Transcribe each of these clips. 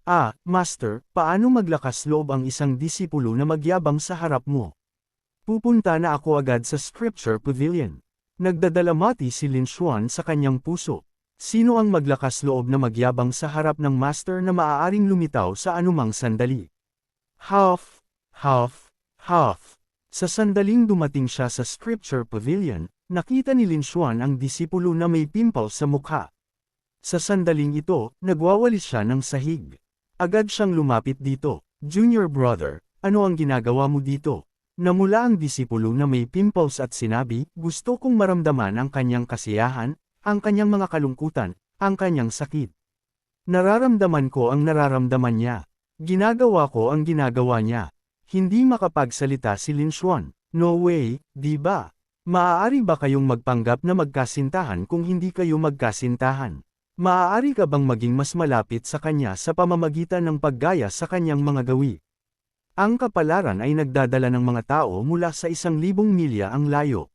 Master, paano maglakas loob ang isang disipulo na magyabang sa harap mo? Pupunta na ako agad sa Scripture Pavilion. Nagdadalamati si Lin Xuan sa kanyang puso. Sino ang maglakas loob na magyabang sa harap ng Master na maaaring lumitaw sa anumang sandali? Huff, huff, huff. Sa sandaling dumating siya sa Scripture Pavilion, nakita ni Lin Xuan ang disipulo na may pimples sa mukha. Sa sandaling ito, nagwawalis siya ng sahig. Agad siyang lumapit dito. Junior brother, ano ang ginagawa mo dito? Namula ang disipulo na may pimples at sinabi, gusto kong maramdaman ang kanyang kasiyahan, ang kanyang mga kalungkutan, ang kanyang sakit. Nararamdaman ko ang nararamdaman niya. Ginagawa ko ang ginagawa niya. Hindi makapagsalita si Lin Xuan. No way, di ba? Maaari ba kayong magpanggap na magkasintahan kung hindi kayo magkasintahan? Maaari ka bang maging mas malapit sa kanya sa pamamagitan ng paggaya sa kanyang mga gawi? Ang kapalaran ay nagdadala ng mga tao mula sa 1,000 milya ang layo.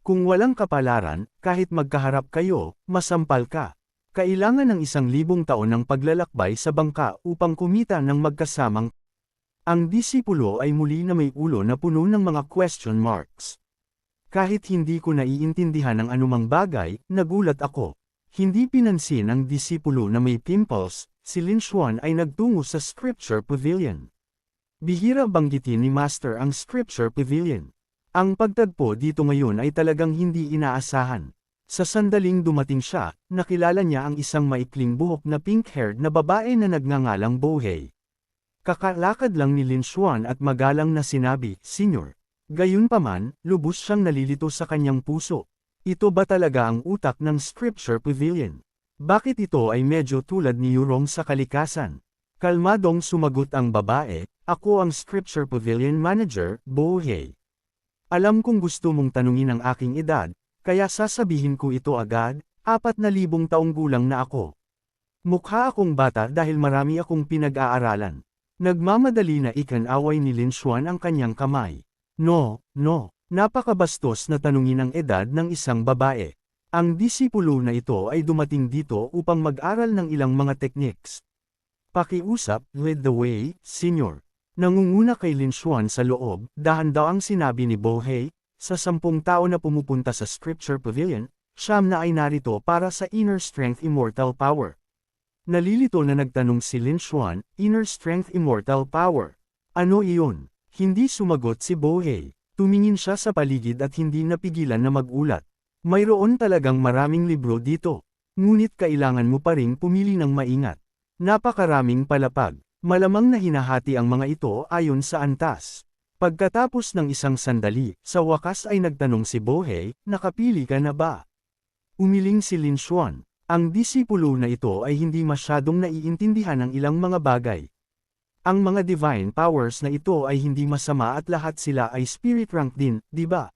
Kung walang kapalaran, kahit magkaharap kayo, masampal ka. Kailangan ng 1,000 taon ng paglalakbay sa bangka upang kumita ng magkasamang. Ang disipulo ay muli na may ulo na puno ng mga question marks. Kahit hindi ko naiintindihan ang anumang bagay, nagulat ako. Hindi pinansin ang disipulo na may pimples, si Lin Xuan ay nagtungo sa Scripture Pavilion. Bihira banggitin ni Master ang Scripture Pavilion. Ang pagtagpo dito ngayon ay talagang hindi inaasahan. Sa sandaling dumating siya, nakilala niya ang isang maikling buhok na pink-haired na babae na nagngangalang Bohei. Kakalakad lang ni Lin Xuan at magalang na sinabi, Senyor. Gayunpaman, lubos siyang nalilito sa kanyang puso. Ito ba talaga ang utak ng Scripture Pavilion? Bakit ito ay medyo tulad ni Yurong sa kalikasan? Kalmadong sumagot ang babae, ako ang Scripture Pavilion Manager, Bohei. Alam kong gusto mong tanungin ang aking edad, kaya sasabihin ko ito agad, 4,000 taong gulang na ako. Mukha akong bata dahil marami akong pinag-aaralan. Nagmamadali na ikan-away ni Lin Xuan ang kanyang kamay. No, napakabastos na tanungin ang edad ng isang babae. Ang disipulo na ito ay dumating dito upang mag-aral ng ilang mga techniques. Pakiusap, lead the way, Senyor. Nangunguna kay Lin Xuan sa loob, dahan-dahang sinabi ni Bohei, sa 10 tao na pumupunta sa Scripture Pavilion, 9 na ay narito para sa Inner Strength Immortal Power. Nalilito na nagtanong si Lin Xuan, Inner Strength Immortal Power. Ano iyon? Hindi sumagot si Bohei. Tumingin siya sa paligid at hindi napigilan na magulat. Mayroon talagang maraming libro dito. Ngunit kailangan mo pa ring pumili ng maingat. Napakaraming palapag. Malamang na hinahati ang mga ito ayon sa antas. Pagkatapos ng isang sandali, sa wakas ay nagtanong si Bohei, nakapili ka na ba? Umiling si Lin Xuan. Ang disipulo na ito ay hindi masyadong naiintindihan ng ilang mga bagay. Ang mga divine powers na ito ay hindi masama at lahat sila ay spirit rank din, di ba?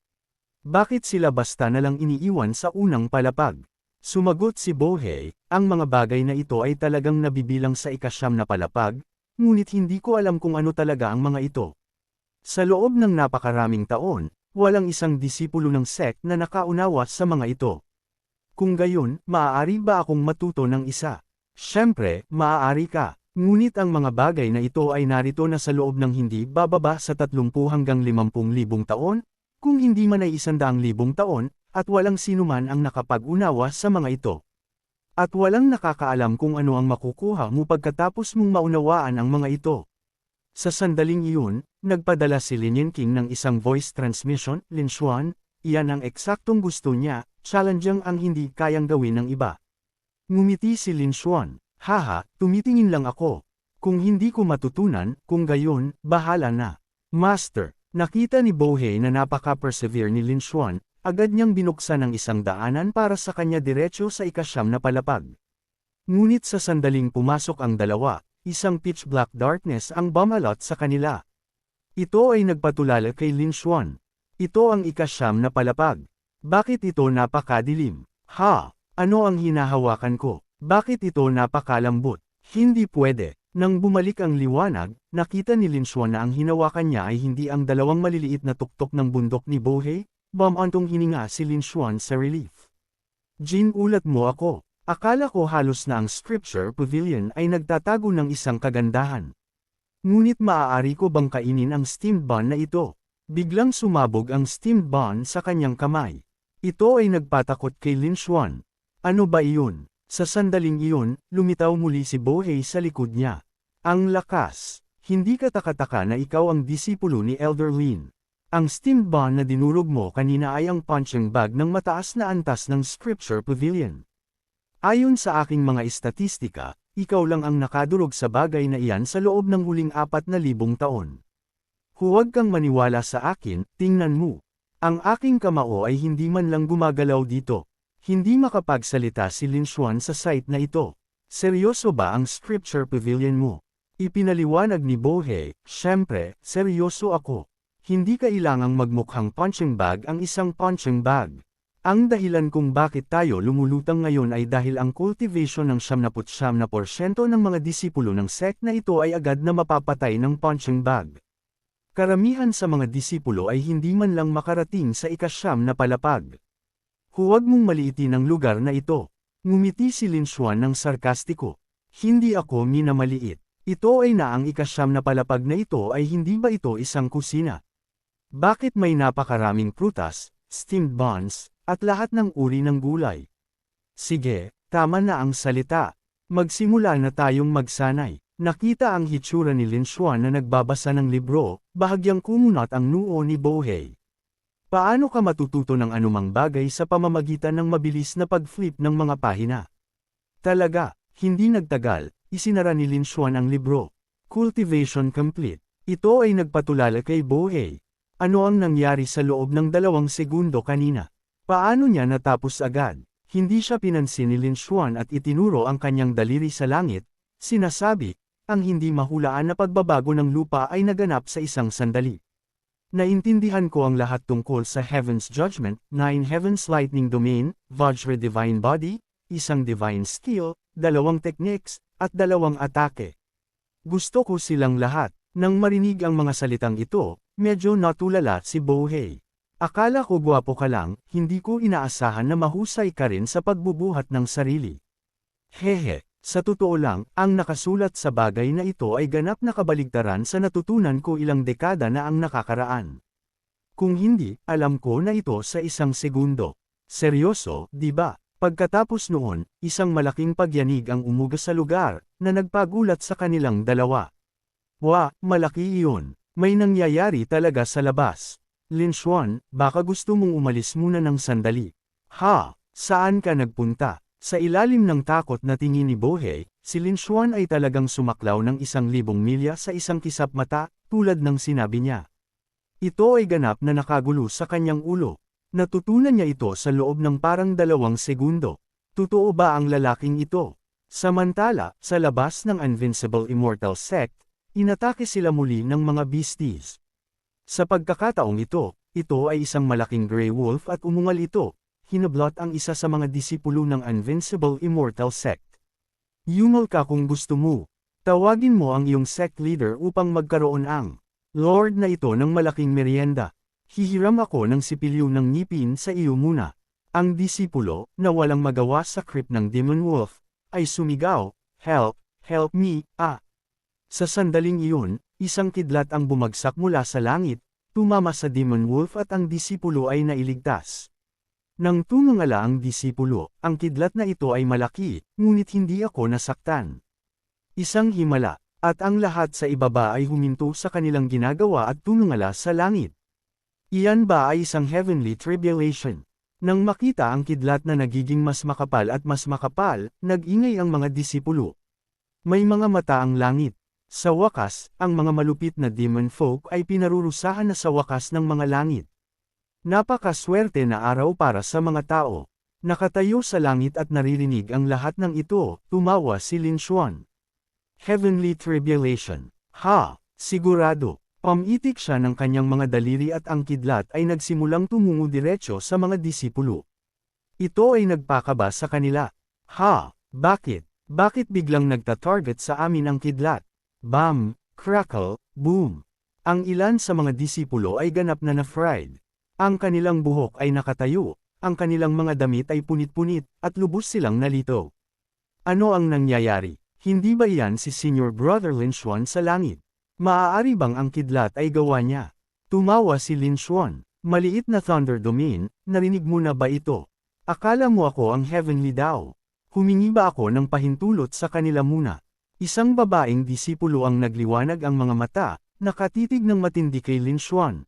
Bakit sila basta na lang iniiwan sa unang palapag? Sumagot si Bohei, ang mga bagay na ito ay talagang nabibilang sa 9 na palapag, ngunit hindi ko alam kung ano talaga ang mga ito. Sa loob ng napakaraming taon, walang isang disipulo ng sect na nakaunawa sa mga ito. Kung gayon, maaari ba akong matuto ng isa? Siyempre, maaari ka. Ngunit ang mga bagay na ito ay narito na sa loob ng hindi bababa sa 30 hanggang 50,000 taon, kung hindi man ay 100,000 taon, at walang sinuman ang nakapag-unawa sa mga ito. At walang nakakaalam kung ano ang makukuha mo pagkatapos mong maunawaan ang mga ito. Sa sandaling iyon, nagpadala si Lin Yanqing ng isang voice transmission, Lin Xuan, iyan ang eksaktong gusto niya, challenging ang hindi kayang gawin ng iba. Ngumiti si Lin Xuan. Haha, tumitingin lang ako. Kung hindi ko matutunan, kung gayon, bahala na. Master, nakita ni Bohei na napaka-persevere ni Lin Xuan, agad niyang binuksan ang isang daanan para sa kanya diretso sa 9 na palapag. Ngunit sa sandaling pumasok ang dalawa, isang pitch black darkness ang bumalot sa kanila. Ito ay nagpatulala kay Lin Xuan. Ito ang 9 na palapag. Bakit ito napakadilim? Ano ang hinahawakan ko? Bakit ito napakalambot? Hindi pwede. Nang bumalik ang liwanag, nakita ni Lin Xuan na ang hinawakan niya ay hindi ang 2 maliliit na tuktok ng bundok ni Bohei, bumantong hininga si Lin Xuan sa relief. Jin, ulat mo ako. Akala ko halos na ang Scripture Pavilion ay nagtatago ng isang kagandahan. Ngunit maaari ko bang kainin ang steamed bun na ito? Biglang sumabog ang steamed bun sa kanyang kamay. Ito ay nagpatakot kay Lin Xuan. Ano ba iyon? Sa sandaling iyon, lumitaw muli si Bohei sa likod niya. Ang lakas! Hindi ka takataka na ikaw ang disipulo ni Elder Lin. Ang steamed bun na dinurog mo kanina ay ang punching bag ng mataas na antas ng Scripture Pavilion. Ayon sa aking mga estatistika, ikaw lang ang nakadurog sa bagay na iyan sa loob ng huling 4,000 taon. Huwag kang maniwala sa akin, tingnan mo. Ang aking kamao ay hindi man lang gumagalaw dito. Hindi makapagsalita si Lin Xuan sa site na ito. Seryoso ba ang Scripture Pavilion mo? Ipinaliwanag ni Bohei, syempre, seryoso ako. Hindi kailangang magmukhang punching bag ang isang punching bag. Ang dahilan kung bakit tayo lumulutang ngayon ay dahil ang cultivation ng 99% ng mga disipulo ng sect na ito ay agad na mapapatay ng punching bag. Karamihan sa mga disipulo ay hindi man lang makarating sa ika-9 na palapag. Huwag mong maliitin ang lugar na ito. Ngumiti si Lin Xuan ng sarkastiko. Hindi ako minamaliit. Ito ay na ang ika-9 na palapag na ito ay hindi ba ito isang kusina? Bakit may napakaraming prutas, steamed buns, at lahat ng uri ng gulay? Sige, tama na ang salita. Magsimula na tayong magsanay. Nakita ang hitsura ni Lin Xuan na nagbabasa ng libro, bahagyang kumunat ang noo ni Bohei. Paano ka matututo ng anumang bagay sa pamamagitan ng mabilis na pag-flip ng mga pahina? Talaga, hindi nagtagal, isinara ni Lin Xuan ang libro. Cultivation complete. Ito ay nagpatulala kay Bohei. Ano ang nangyari sa loob ng 2 segundo kanina? Paano niya natapos agad? Hindi siya pinansin ni Lin Xuan at itinuro ang kanyang daliri sa langit. Sinasabi, ang hindi mahulaan na pagbabago ng lupa ay naganap sa isang sandali. Naintindihan ko ang lahat tungkol sa Heaven's Judgment, 9 Heaven's Lightning Domain, Vajra Divine Body, isang Divine Skill, 2 techniques, at 2 atake. Gusto ko silang lahat. Nang marinig ang mga salitang ito, medyo natulala si Bohei. Akala ko gwapo ka lang, hindi ko inaasahan na mahusay ka rin sa pagbubuhat ng sarili. Hehe, sa totoo lang, ang nakasulat sa bagay na ito ay ganap na kabaligtaran sa natutunan ko ilang dekada na ang nakakaraan. Kung hindi, alam ko na ito sa 1 segundo. Seryoso, di ba? Pagkatapos noon, isang malaking pagyanig ang umuga sa lugar, na nagpagulat sa kanilang dalawa. Malaki iyon. May nangyayari talaga sa labas. Lin Xuan, baka gusto mong umalis muna ng sandali. Saan ka nagpunta? Sa ilalim ng takot na tingin ni Bohei, si Lin Xuan ay talagang sumaklaw ng 1,000 milya sa isang kisap mata, tulad ng sinabi niya. Ito ay ganap na nakagulo sa kanyang ulo. Natutunan niya ito sa loob ng parang 2 segundo. Totoo ba ang lalaking ito? Samantala, sa labas ng Invincible Immortal Sect, inatake sila muli ng mga beasties. Sa pagkakataong ito ay isang malaking gray wolf at umungal ito. Hinablot ang isa sa mga disipulo ng Invincible Immortal Sect. Yumal ka kung gusto mo. Tawagin mo ang iyong sect leader upang magkaroon ang Lord na ito ng malaking merienda. Hihiram ako ng sipilyo ng ngipin sa iyo muna. Ang disipulo, na walang magawa sa crypt ng Demon Wolf, ay sumigaw, "Help! Help me, ah!" Sa sandaling iyon, isang kidlat ang bumagsak mula sa langit, tumama sa Demon Wolf at ang disipulo ay nailigtas. Nang tumangala ang disipulo, ang kidlat na ito ay malaki, ngunit hindi ako nasaktan. Isang himala, at ang lahat sa ibaba ay huminto sa kanilang ginagawa at tumangala sa langit. Iyan ba ay isang heavenly tribulation? Nang makita ang kidlat na nagiging mas makapal at mas makapal, nag-ingay ang mga disipulo. May mga mata ang langit. Sa wakas, ang mga malupit na demon folk ay pinarurusahan na sa wakas ng mga langit. Napakaswerte na araw para sa mga tao. Nakatayo sa langit at naririnig ang lahat ng ito, tumawa si Lin Xuan. Heavenly Tribulation. Sigurado. Pamitik siya ng kanyang mga daliri at ang kidlat ay nagsimulang tumungo diretso sa mga disipulo. Ito ay nagpakaba sa kanila. Bakit? Bakit biglang nagta-target sa amin ang kidlat? Bam! Crackle! Boom! Ang ilan sa mga disipulo ay ganap na na-fried. Ang kanilang buhok ay nakatayo, ang kanilang mga damit ay punit-punit, at lubos silang nalito. Ano ang nangyayari? Hindi ba yan si Senior Brother Lin Xuan sa langit? Maaari bang ang kidlat ay gawa niya? Tumawa si Lin Xuan. Maliit na Thunder Domain, narinig mo na ba ito? Akala mo ako ang Heavenly daw. Humingi ba ako ng pahintulot sa kanila muna? Isang babaeng disipulo ang nagliwanag ang mga mata, nakatitig ng matindi kay Lin Xuan.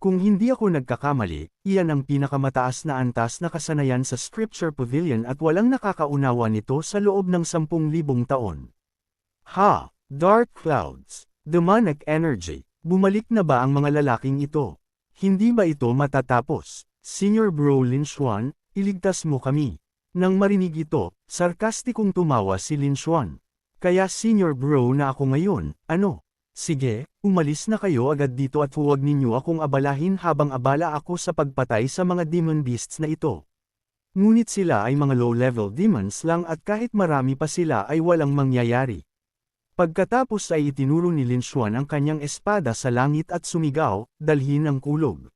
Kung hindi ako nagkakamali, iyan ang pinakamataas na antas na kasanayan sa Scripture Pavilion at walang nakakaunawa nito sa loob ng 10,000 taon. Ha! Dark clouds. Demonic energy. Bumalik na ba ang mga lalaking ito? Hindi ba ito matatapos? Senior Bro Lin Xuan, iligtas mo kami. Nang marinig ito, sarkastikong tumawa si Lin Xuan. Kaya Senior Bro na ako ngayon, ano? Sige, umalis na kayo agad dito at huwag ninyo akong abalahin habang abala ako sa pagpatay sa mga demon beasts na ito. Ngunit sila ay mga low-level demons lang at kahit marami pa sila ay walang mangyayari. Pagkatapos ay itinuro ni Lin Xuan ang kanyang espada sa langit at sumigaw, dalhin ang kulog.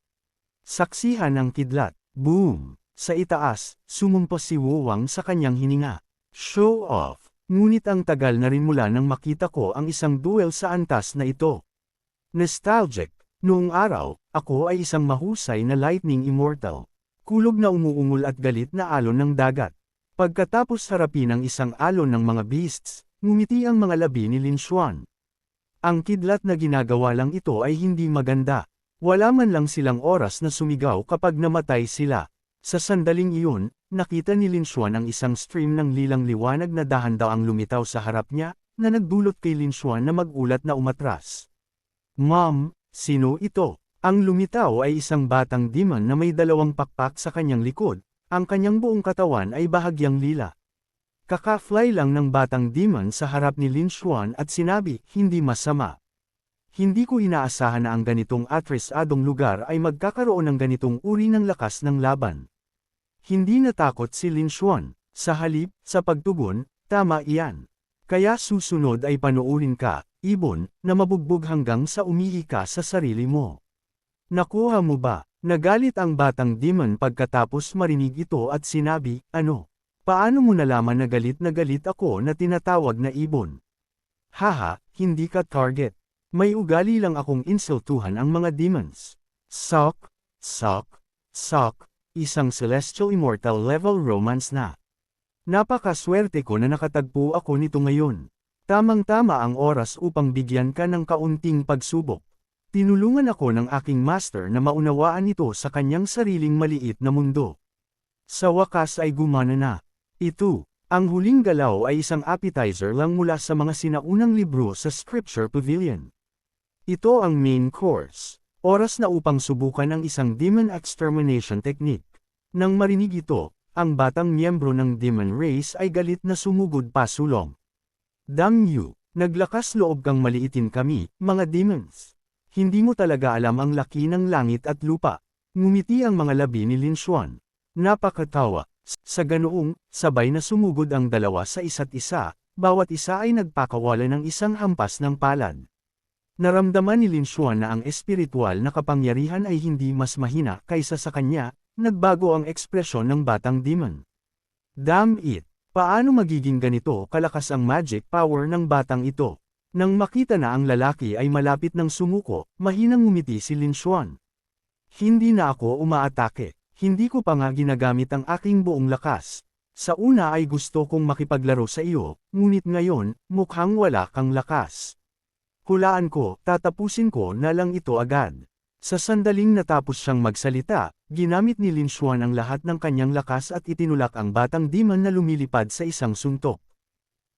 Saksihan ang kidlat. Boom! Sa itaas, sumumpa si Wu Wang sa kanyang hininga. Show off! Ngunit ang tagal na rin mula nang makita ko ang isang duel sa antas na ito. Nostalgic. Noong araw, ako ay isang mahusay na lightning immortal. Kulog na umuungol at galit na alon ng dagat. Pagkatapos harapin ang isang alon ng mga beasts, ngumiti ang mga labi ni Lin Xuan. Ang kidlat na ginagawa lang ito ay hindi maganda. Wala man lang silang oras na sumigaw kapag namatay sila. Sa sandaling iyon, nakita ni Lin Xuan ang isang stream ng lilang liwanag na dahan-daw ang lumitaw sa harap niya, na nagdulot kay Lin Xuan na magulat na umatras. Ma'am, sino ito? Ang lumitaw ay isang batang demon na may 2 pakpak sa kanyang likod, ang kanyang buong katawan ay bahagyang lila. Kaka-fly lang ng batang demon sa harap ni Lin Xuan at sinabi, hindi masama. Hindi ko inaasahan na ang ganitong atrisadong lugar ay magkakaroon ng ganitong uri ng lakas ng laban. Hindi natakot si Lin Xuan. Sa halip, sa pagtugon, tama iyan. Kaya susunod ay panoorin ka, ibon, na mabugbog hanggang sa umihi ka sa sarili mo. Nakuha mo ba? Nagalit ang batang demon pagkatapos marinig ito at sinabi, ano? Paano mo nalaman na galit ako na tinatawag na ibon? Haha, hindi ka target. May ugali lang akong insultuhan ang mga demons. Sok, sok, sok. Isang celestial immortal level romance na. Napakaswerte ko na nakatagpo ako nito ngayon. Tamang-tama ang oras upang bigyan ka ng kaunting pagsubok. Tinulungan ako ng aking master na maunawaan ito sa kanyang sariling maliit na mundo. Sa wakas ay gumana na. Ito, ang huling galaw ay isang appetizer lang mula sa mga sinaunang libro sa Scripture Pavilion. Ito ang main course. Oras na upang subukan ang isang demon extermination technique. Nang marinig ito, ang batang miyembro ng demon race ay galit na sumugod pa sulong. Damn you! Naglakas loob kang maliitin kami, mga demons. Hindi mo talaga alam ang laki ng langit at lupa. Ngumiti ang mga labi ni Lin Xuan. Napakatawa. Sa ganoong, sabay na sumugod ang dalawa sa isa't isa, bawat isa ay nagpakawala ng isang hampas ng palad. Naramdaman ni Lin Xuan na ang espiritual na kapangyarihan ay hindi mas mahina kaysa sa kanya, nagbago ang ekspresyon ng batang demon. Damn it! Paano magiging ganito kalakas ang magic power ng batang ito? Nang makita na ang lalaki ay malapit ng sumuko, mahinang ngumiti si Lin Xuan. Hindi na ako umaatake. Hindi ko pa nga ginagamit ang aking buong lakas. Sa una ay gusto kong makipaglaro sa iyo, ngunit ngayon, mukhang wala kang lakas. Hulaan ko, tatapusin ko na lang ito agad. Sa sandaling natapos siyang magsalita, ginamit ni Lin Xuan ang lahat ng kanyang lakas at itinulak ang batang demon na lumilipad sa isang suntok.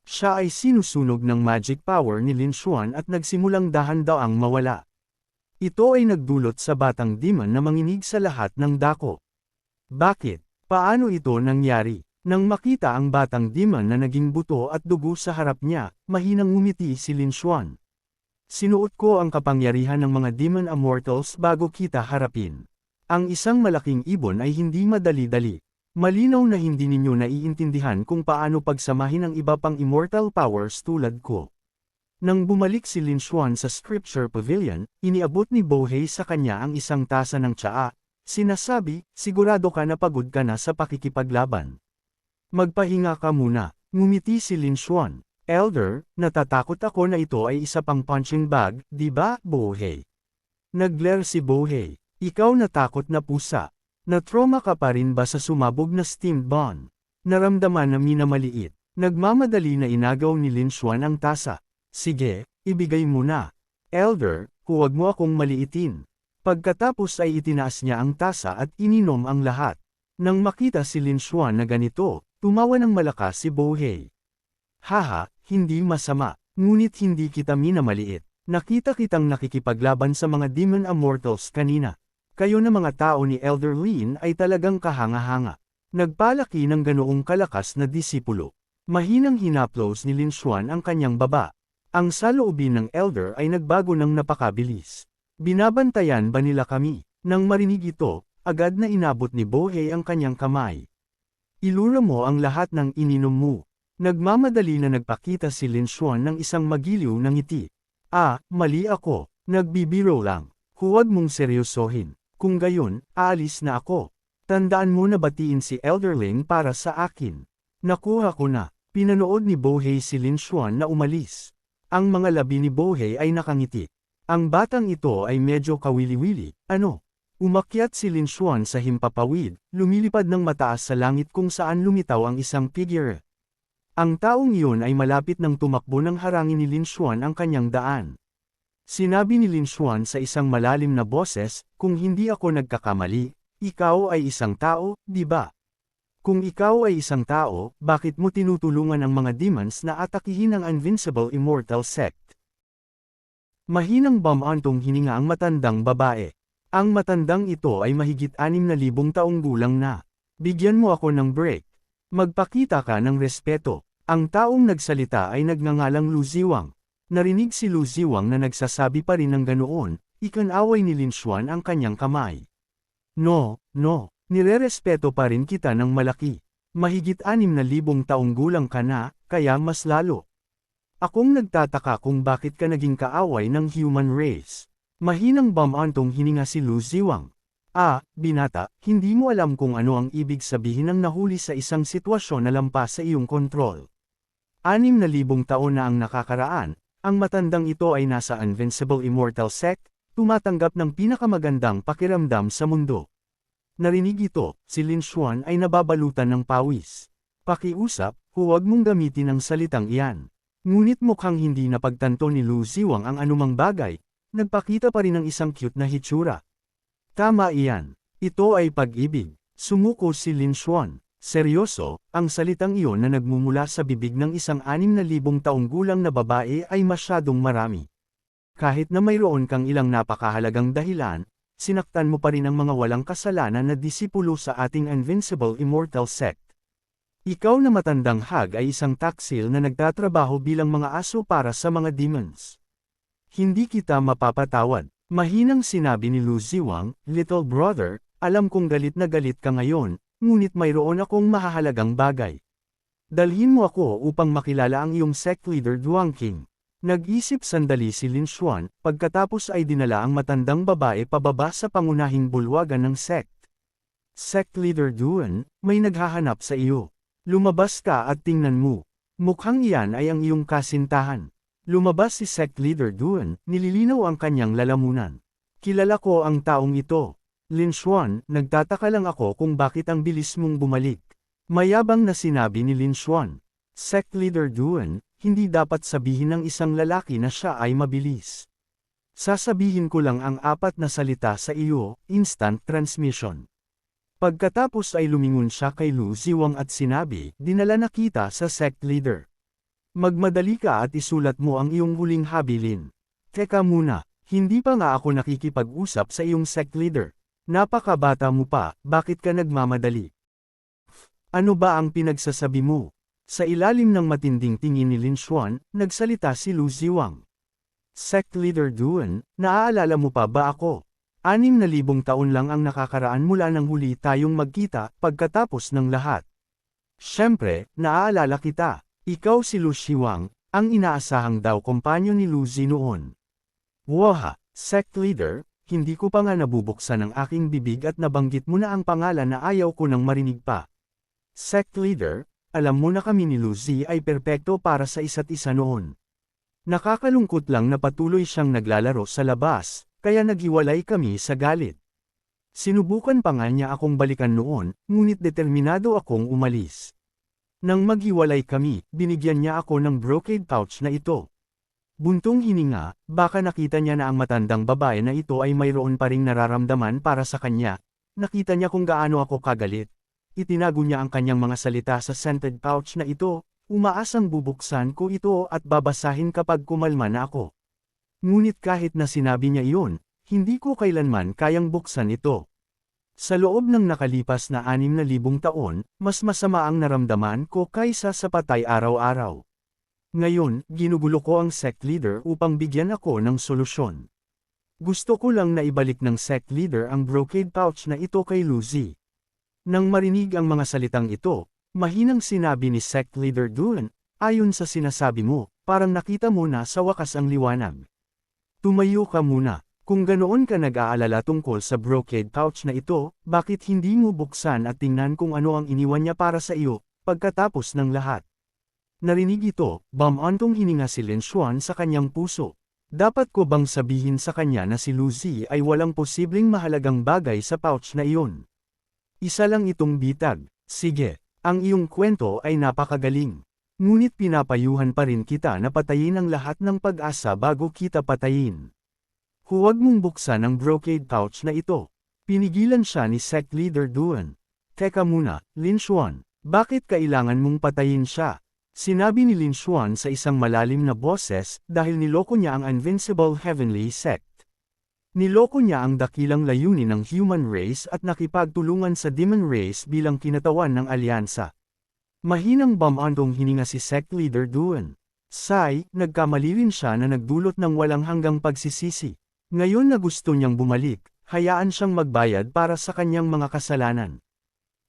Siya ay sinusunog ng magic power ni Lin Xuan at nagsimulang dahan-daang mawala. Ito ay nagdulot sa batang demon na manginig sa lahat ng dako. Bakit? Paano ito nangyari? Nang makita ang batang demon na naging buto at dugo sa harap niya, mahinang ngumiti si Lin Xuan. Sinuot ko ang kapangyarihan ng mga demon immortals bago kita harapin. Ang isang malaking ibon ay hindi madali-dali. Malinaw na hindi ninyo naiintindihan kung paano pagsamahin ang iba pang immortal powers tulad ko. Nang bumalik si Lin Xuan sa Scripture Pavilion, iniabot ni Bohei sa kanya ang isang tasa ng tsaa. Sinasabi, sigurado ka na pagod ka na sa pakikipaglaban. Magpahinga ka muna. Ngumiti si Lin Xuan. Elder, natatakot ako na ito ay isa pang punching bag, di ba, Bohei? Nag-glare si Bohei. Ikaw natakot na pusa. Na-trauma ka pa rin ba sa sumabog na steamed bun? Naramdaman na minamaliit. Nagmamadali na inagaw ni Lin Xuan ang tasa. Sige, ibigay mo na. Elder, huwag mo akong maliitin. Pagkatapos ay itinaas niya ang tasa at ininom ang lahat. Nang makita si Lin Xuan na ganito, tumawa ng malakas si Bohei. Haha, hindi masama, ngunit hindi kita minamaliit. Nakita kitang nakikipaglaban sa mga demon immortals kanina. Kayo na mga tao ni Elder Lin ay talagang kahanga-hanga. Nagpalaki ng ganoong kalakas na disipulo. Mahinang hinaplos ni Lin Xuan ang kanyang baba. Ang saloobin ng Elder ay nagbago ng napakabilis. Binabantayan ba nila kami? Nang marinig ito, agad na inabot ni Bohei ang kanyang kamay. Ilura mo ang lahat ng ininom mo. Nagmamadali na nagpakita si Lin Xuan ng isang magiliw na ngiti. Mali ako. Nagbibiro lang. Huwag mong seryosohin. Kung gayon, aalis na ako. Tandaan mo na batiin si Elderling para sa akin. Nakuha ko na. Pinanood ni Bohei si Lin Xuan na umalis. Ang mga labi ni Bohei ay nakangiti. Ang batang ito ay medyo kawili-wili. Ano? Umakyat si Lin Xuan sa himpapawid, lumilipad ng mataas sa langit kung saan lumitaw ang isang figure. Ang taong iyon ay malapit nang tumakbo nang harangin ni Lin Xuan ang kanyang daan. Sinabi ni Lin Xuan sa isang malalim na boses, kung hindi ako nagkakamali, ikaw ay isang tao, di ba? Kung ikaw ay isang tao, bakit mo tinutulungan ang mga demons na atakihin ang Invincible Immortal Sect? Mahinang bumantong hininga ang matandang babae. Ang matandang ito ay mahigit 6,000 taong gulang na. Bigyan mo ako ng break. Magpakita ka ng respeto. Ang taong nagsalita ay nagngangalang Lu Ziwang. Narinig si Lu Ziwang na nagsasabi pa rin ng ganoon, ikanaway ni Lin Xuan ang kanyang kamay. No, nirerespeto pa rin kita ng malaki. Mahigit 6,000 taong gulang ka na, kaya mas lalo. Akong nagtataka kung bakit ka naging kaaway ng human race. Mahinang bumantong hininga si Lu Ziwang. Binata, hindi mo alam kung ano ang ibig sabihin ng nahuli sa isang sitwasyon na lampas sa iyong kontrol. 6,000 taon na ang nakakaraan, ang matandang ito ay nasa Invincible Immortal Sect, tumatanggap ng pinakamagandang pakiramdam sa mundo. Narinig ito, si Lin Xuan ay nababalutan ng pawis. Pakiusap, huwag mong gamitin ang salitang iyan. Ngunit mukhang hindi napagtanto ni Lu Ziwang ang anumang bagay, nagpakita pa rin ng isang cute na hitsura. Tama iyan. Ito ay pag-ibig. Sumuko si Lin Xuan. Seryoso, ang salitang iyon na nagmumula sa bibig ng isang 6,000 taong gulang na babae ay masyadong marami. Kahit na mayroon kang ilang napakahalagang dahilan, sinaktan mo pa rin ang mga walang kasalanan na disipulo sa ating Invincible Immortal Sect. Ikaw na matandang hag ay isang taksil na nagtatrabaho bilang mga aso para sa mga demons. Hindi kita mapapatawad. Mahinang sinabi ni Lu Ziwang, Little brother, alam kong galit na galit ka ngayon, ngunit mayroon akong mahahalagang bagay. Dalhin mo ako upang makilala ang iyong sect leader Duang King. Nag-isip sandali si Lin Xuan, pagkatapos ay dinala ang matandang babae pababa sa pangunahing bulwagan ng sect. Sect leader Duan, may naghahanap sa iyo. Lumabas ka at tingnan mo. Mukhang iyan ay ang iyong kasintahan. Lumabas si sect leader Duan, nililinaw ang kanyang lalamunan. Kilala ko ang taong ito. Lin Xuan, nagtataka lang ako kung bakit ang bilis mong bumalik. Mayabang na sinabi ni Lin Xuan. Sect leader Duan, hindi dapat sabihin ng isang lalaki na siya ay mabilis. Sasabihin ko lang ang 4 na salita sa iyo, instant transmission. Pagkatapos ay lumingon siya kay Lu Ziwang at sinabi, dinala na kita sa sect leader. Magmadali ka at isulat mo ang iyong huling habilin. Teka muna, hindi pa nga ako nakikipag-usap sa iyong sect leader. Napakabata mo pa, bakit ka nagmamadali? Ano ba ang pinagsasabi mo? Sa ilalim ng matinding tingin ni Lin Xuan, nagsalita si Lu Ziwang. Sect leader Duan, naaalala mo pa ba ako? 6,000 taon lang ang nakakaraan mula nang huli tayong magkita, pagkatapos ng lahat. Siyempre, naaalala kita. Ikaw si Lu Ziwang, ang inaasahang daw kompanyo ni Lu Zi noon. Waha, sect leader, hindi ko pa nga nabubuksan ang aking bibig at nabanggit mo na ang pangalan na ayaw ko nang marinig pa. Sect leader, alam mo na kami ni Lucy ay perpekto para sa isa't isa noon. Nakakalungkot lang na patuloy siyang naglalaro sa labas, kaya naghiwalay kami sa galit. Sinubukan pa nga niya akong balikan noon, ngunit determinado akong umalis. Nang maghiwalay kami, binigyan niya ako ng brocade pouch na ito. Buntong hininga, baka nakita niya na ang matandang babae na ito ay mayroon pa ring nararamdaman para sa kanya. Nakita niya kung gaano ako kagalit. Itinago niya ang kanyang mga salita sa scented pouch na ito, umaasang bubuksan ko ito at babasahin kapag kumalma na ako. Ngunit kahit na sinabi niya iyon, hindi ko kailanman kayang buksan ito. Sa loob ng nakalipas na 6,000 taon, mas masama ang naramdaman ko kaysa sa patay araw-araw. Ngayon, ginugulo ko ang sect leader upang bigyan ako ng solusyon. Gusto ko lang na ibalik ng sect leader ang brocade pouch na ito kay Lucy. Nang marinig ang mga salitang ito, mahinang sinabi ni sect leader Duan, ayon sa sinasabi mo, parang nakita mo na sa wakas ang liwanag. Tumayo ka muna. Kung ganoon ka nag-aalala tungkol sa brocade pouch na ito, bakit hindi mo buksan at tingnan kung ano ang iniwan niya para sa iyo, pagkatapos ng lahat? Narinig ito, bamantong hininga si Lin Xuan sa kanyang puso. Dapat ko bang sabihin sa kanya na si Lucy ay walang posibleng mahalagang bagay sa pouch na iyon? Isa lang itong bitag. Sige, ang iyong kwento ay napakagaling. Ngunit pinapayuhan pa rin kita na patayin ang lahat ng pag-asa bago kita patayin. Huwag mong buksan ang brocade pouch na ito. Pinigilan siya ni sect leader Duan. Teka muna, Lin Xuan, bakit kailangan mong patayin siya? Sinabi ni Lin Xuan sa isang malalim na boses dahil niloko niya ang Invincible Heavenly Sect. Niloko niya ang dakilang layunin ng human race at nakipagtulungan sa demon race bilang kinatawan ng alyansa. Mahinang bamantong hininga si sect leader Duan. Sai, nagkamali rin siya na nagdulot ng walang hanggang pagsisisi. Ngayon na gusto niyang bumalik, hayaan siyang magbayad para sa kanyang mga kasalanan.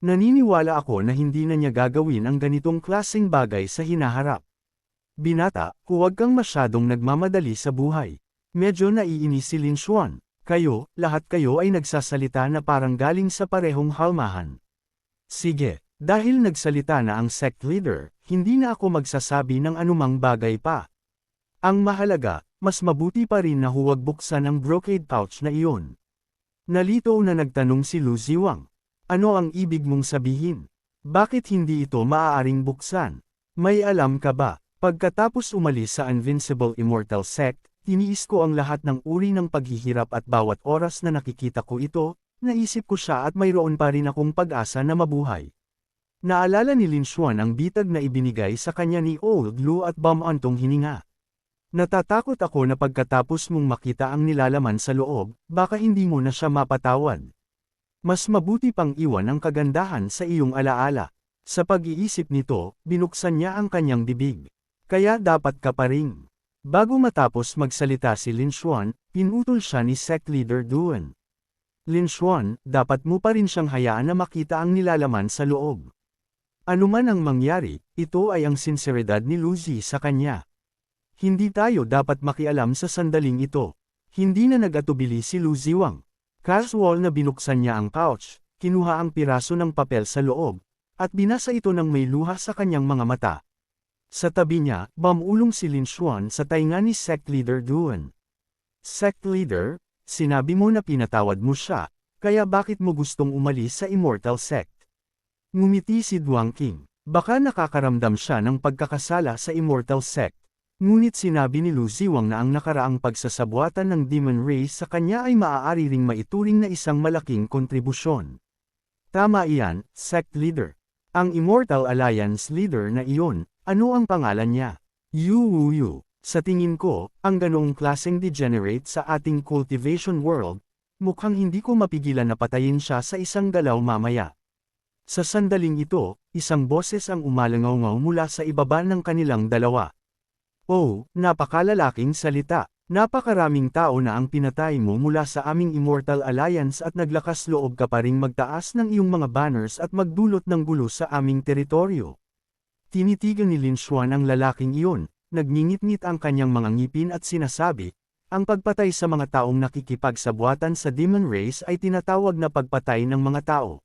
Naniniwala ako na hindi na niya gagawin ang ganitong klaseng bagay sa hinaharap. Binata, huwag kang masyadong nagmamadali sa buhay. Medyo naiinis si Lin Xuan. Lahat kayo ay nagsasalita na parang galing sa parehong halmahan. Sige, dahil nagsalita na ang sect leader, hindi na ako magsasabi ng anumang bagay pa. Ang mahalaga, mas mabuti pa rin na huwag buksan ang brocade pouch na iyon. Nalito na nagtanong si Lucy Wang. Ano ang ibig mong sabihin? Bakit hindi ito maaaring buksan? May alam ka ba? Pagkatapos umalis sa Invincible Immortal Sect, tiniis ko ang lahat ng uri ng paghihirap at bawat oras na nakikita ko ito, naisip ko siya at mayroon pa rin akong pag-asa na mabuhay. Naalala ni Lin Xuan ang bitag na ibinigay sa kanya ni Old Lu at bamantong hininga. Natatakot ako na pagkatapos mong makita ang nilalaman sa loob, baka hindi mo na siya mapatawad. Mas mabuti pang iwan ang kagandahan sa iyong alaala. Sa pag-iisip nito, binuksan niya ang kanyang bibig. Kaya dapat ka pa rin. Bago matapos magsalita si Lin Xuan, pinutol siya ni sect leader Duan. Lin Xuan, dapat mo pa rin siyang hayaan na makita ang nilalaman sa loob. Ano man ang mangyari, ito ay ang sinseridad ni Lucy sa kanya. Hindi tayo dapat makialam sa sandaling ito. Hindi na nag-atubili si Lucy Wang. Casual na binuksan niya ang pouch, kinuha ang piraso ng papel sa loob, at binasa ito ng may luha sa kanyang mga mata. Sa tabi niya, bumulong si Lin Xuan sa tainga ni sect leader Duan. Sect leader, sinabi mo na pinatawad mo siya, kaya bakit mo gustong umalis sa Immortal Sect? Ngumiti si Duang Qing. Baka nakakaramdam siya ng pagkakasala sa Immortal Sect. Ngunit sinabi ni Lucy Wang na ang nakaraang pagsasabwatan ng demon race sa kanya ay maaari ring maituring na isang malaking kontribusyon. Tama iyan, sect leader. Ang Immortal Alliance leader na iyon, ano ang pangalan niya? Yu Wuyu. Sa tingin ko, ang ganoong klaseng degenerate sa ating cultivation world, mukhang hindi ko mapigilan na patayin siya sa isang galaw mamaya. Sa sandaling ito, isang boses ang umalangaw-ngaw mula sa ibaba ng kanilang dalawa. Oh, napakalalaking salita. Napakaraming tao na ang pinatay mo mula sa aming Immortal Alliance at naglakas loob ka pa ring magtaas ng iyong mga banners at magdulot ng gulo sa aming teritoryo. Tinitigan ni Lin Xuan ang lalaking iyon, nagngingit-ngit ang kanyang mga ngipin at sinasabi, ang pagpatay sa mga taong nakikipagsabwatan sa demon race ay tinatawag na pagpatay ng mga tao.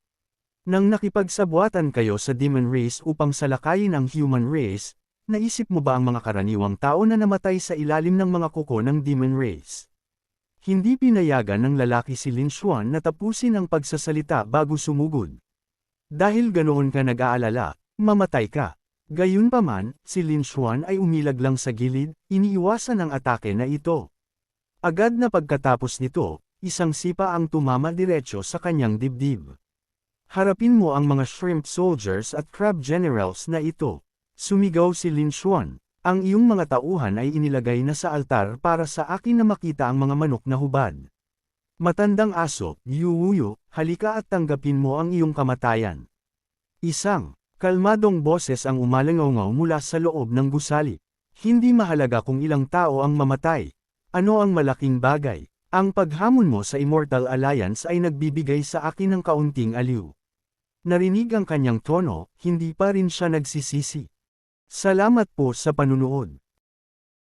Nang nakipagsabuatan kayo sa demon race upang salakayin ang human race, naisip mo ba ang mga karaniwang tao na namatay sa ilalim ng mga kuko ng demon race? Hindi pinayagan ng lalaki si Lin Xuan na tapusin ang pagsasalita bago sumugod. Dahil ganoon ka nag-aalala, mamatay ka. Gayunpaman, si Lin Xuan ay umilag lang sa gilid, iniiwasan ang atake na ito. Agad na pagkatapos nito, isang sipa ang tumama diretso sa kanyang dibdib. Harapin mo ang mga shrimp soldiers at crab generals na ito. Sumigaw si Lin Xuan. Ang iyong mga tauhan ay inilagay na sa altar para sa akin na makita ang mga manok na hubad. Matandang aso, Yuwuyo, halika at tanggapin mo ang iyong kamatayan. Isang kalmadong boses ang umalangaw mula sa loob ng gusali. Hindi mahalaga kung ilang tao ang mamatay. Ano ang malaking bagay? Ang paghamon mo sa Immortal Alliance ay nagbibigay sa akin ng kaunting aliw. Narinig ang kanyang tono, hindi pa rin siya nagsisisi. Salamat po sa panunood.